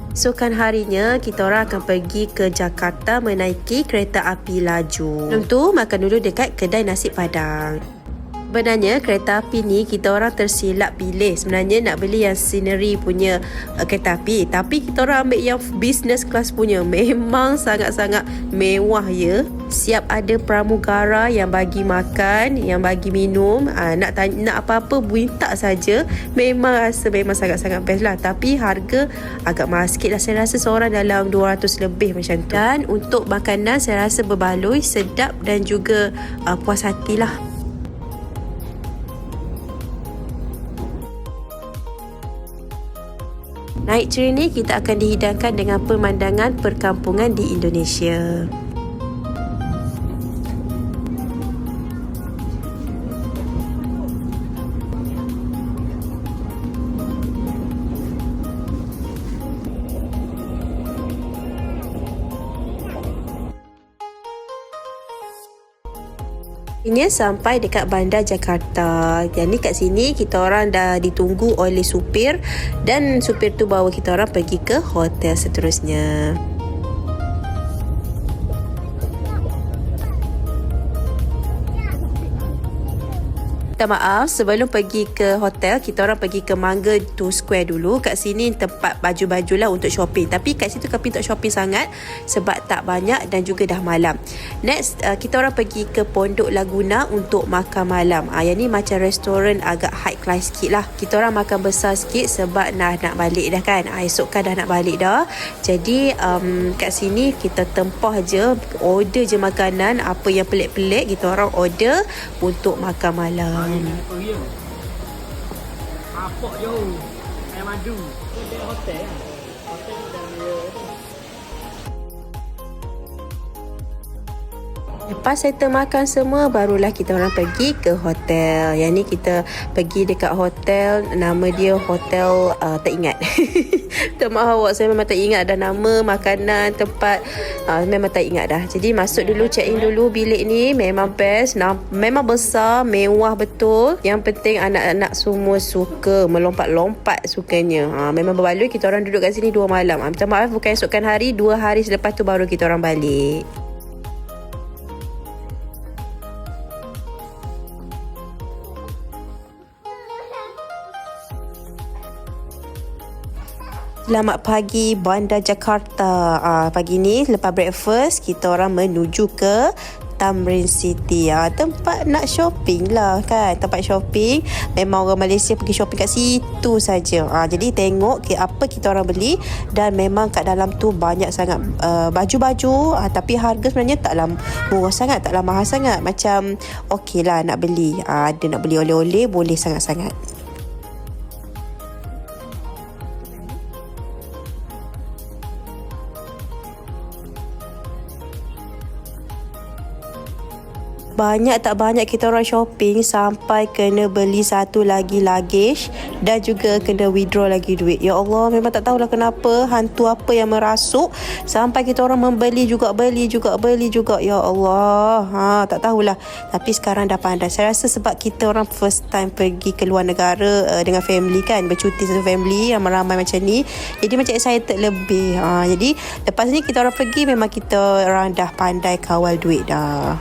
Esokan harinya, kita orang akan pergi ke Jakarta menaiki kereta api laju. Sebelum tu, makan dulu dekat kedai nasi Padang. Sebenarnya kereta api ni kita orang tersilap pilih. Sebenarnya nak beli yang scenery punya kereta api, tapi kita orang ambil yang business class punya. Memang sangat-sangat mewah ya. Siap ada pramugara yang bagi makan, yang bagi minum. Nak apa-apa minta saja. Memang sangat-sangat best lah. Tapi harga agak mahal sikit lah. Saya rasa seorang dalam 200 lebih macam tu. Dan untuk makanan saya rasa berbaloi, sedap dan juga puas hatilah. Naik train ni kita akan dihidangkan dengan pemandangan perkampungan di Indonesia. Ini sampai dekat bandar Jakarta. Jadi kat sini kita orang dah ditunggu oleh supir dan supir tu bawa kita orang pergi ke hotel seterusnya. Minta maaf, sebelum pergi ke hotel, kita orang pergi ke Mangga 2 Square dulu. Kat sini tempat baju-baju lah untuk shopping. Tapi kat situ kami tak shopping sangat sebab tak banyak dan juga dah malam. Next, kita orang pergi ke Pondok Laguna untuk makan malam. Yang ni macam restoran agak high class sikit lah. Kita orang makan besar sikit sebab nak balik dah kan. Esok kan dah nak balik dah. Jadi kat sini kita tempah je, order je makanan. Apa yang pelik-pelik kita orang order untuk makan malam. Apa yo? Ayam madu. Hotel hotel dan Lepas settle makan semua, barulah kita orang pergi ke hotel. Yang ni kita pergi dekat hotel, nama dia hotel tak ingat. Tak maaf awak, saya memang tak ingat dah nama, makanan, tempat, memang tak ingat dah. Jadi masuk dulu, check in dulu bilik ni. Memang best, memang besar, mewah betul. Yang penting anak-anak semua suka melompat-lompat sukanya. Memang berbaloi. Kita orang duduk kat sini 2 malam. Minta maaf, bukan esokkan hari, 2 hari selepas tu baru kita orang balik. Selamat pagi Bandar Jakarta. Pagi ni lepas breakfast kita orang menuju ke Tamrin City. Tempat nak shopping lah kan. Tempat shopping. Memang orang Malaysia pergi shopping kat situ saja. Jadi tengok apa kita orang beli. Dan memang kat dalam tu banyak sangat baju-baju. Tapi harga sebenarnya taklah murah sangat, taklah mahal sangat. Macam okey lah nak beli. Ada nak beli oleh-oleh, boleh sangat-sangat. Banyak tak banyak kita orang shopping sampai kena beli satu lagi luggage dan juga kena withdraw lagi duit. Ya Allah, memang tak tahulah kenapa, hantu apa yang merasuk sampai kita orang beli juga. Ya Allah, tak tahulah. Tapi sekarang dah pandai. Saya rasa sebab kita orang first time pergi ke luar negara dengan family kan, bercuti satu family ramai-ramai macam ni. Jadi macam excited lebih. Jadi lepas ni kita orang pergi, memang kita orang dah pandai kawal duit dah.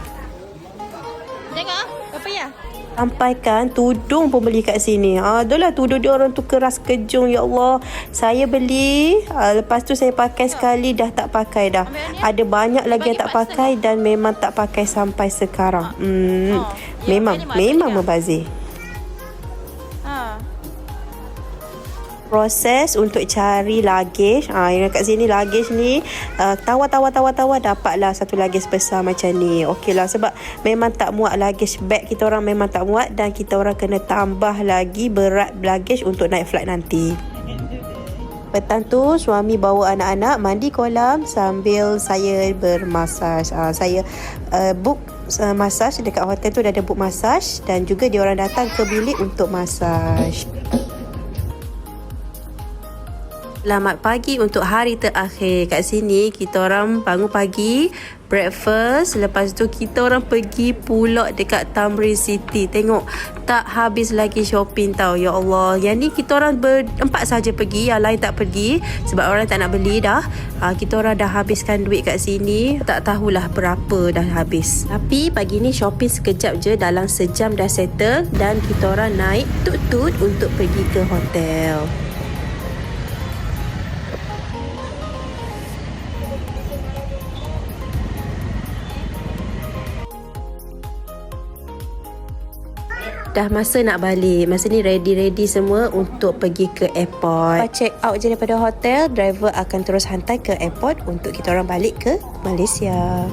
Sampaikan tudung pun beli kat sini. Itulah tudung dia orang tu keras kejung. Ya Allah, saya beli, lepas tu saya pakai sekali dah tak pakai dah. Ada banyak lagi yang tak pakai dan memang tak pakai sampai sekarang. Memang membazir. Proses untuk cari luggage. Yang kat sini luggage ni tawar dapatlah satu luggage besar macam ni. Okey lah, sebab memang tak muat luggage bag kita orang, memang tak muat, dan kita orang kena tambah lagi berat luggage untuk naik flight nanti. Petang tu suami bawa anak-anak mandi kolam sambil saya bermasaj. Saya book masaj dekat hotel tu, dah ada book masaj, dan juga dia orang datang ke bilik untuk masaj. Selamat pagi untuk hari terakhir. Kat sini kita orang bangun pagi, breakfast, lepas tu kita orang pergi pulak dekat Tamrin City. Tengok, tak habis lagi shopping tau. Ya Allah, yang ni kita orang berempat saja pergi, yang lain tak pergi sebab orang tak nak beli dah. Kita orang dah habiskan duit kat sini, tak tahulah berapa dah habis. Tapi pagi ni shopping sekejap je, dalam sejam dah settle dan kita orang naik tut-tut untuk pergi ke hotel. Dah masa nak balik. Masa ni ready semua untuk pergi ke airport. Lepas check out je daripada hotel, driver akan terus hantar ke airport untuk kita orang balik ke Malaysia.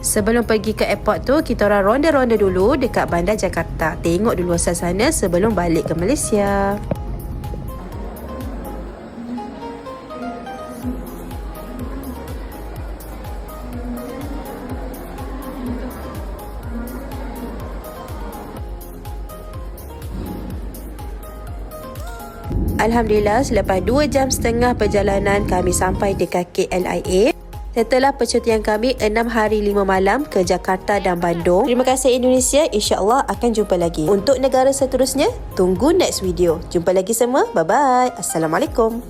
Sebelum pergi ke airport tu, kita orang ronda-ronda dulu dekat bandar Jakarta. Tengok dulu suasana sebelum balik ke Malaysia. Alhamdulillah, selepas 2.5 jam perjalanan kami sampai dekat KLIA. Setelah percutian kami 6 hari 5 malam ke Jakarta dan Bandung. Terima kasih Indonesia, insya-Allah akan jumpa lagi. Untuk negara seterusnya, tunggu next video. Jumpa lagi semua, bye-bye. Assalamualaikum.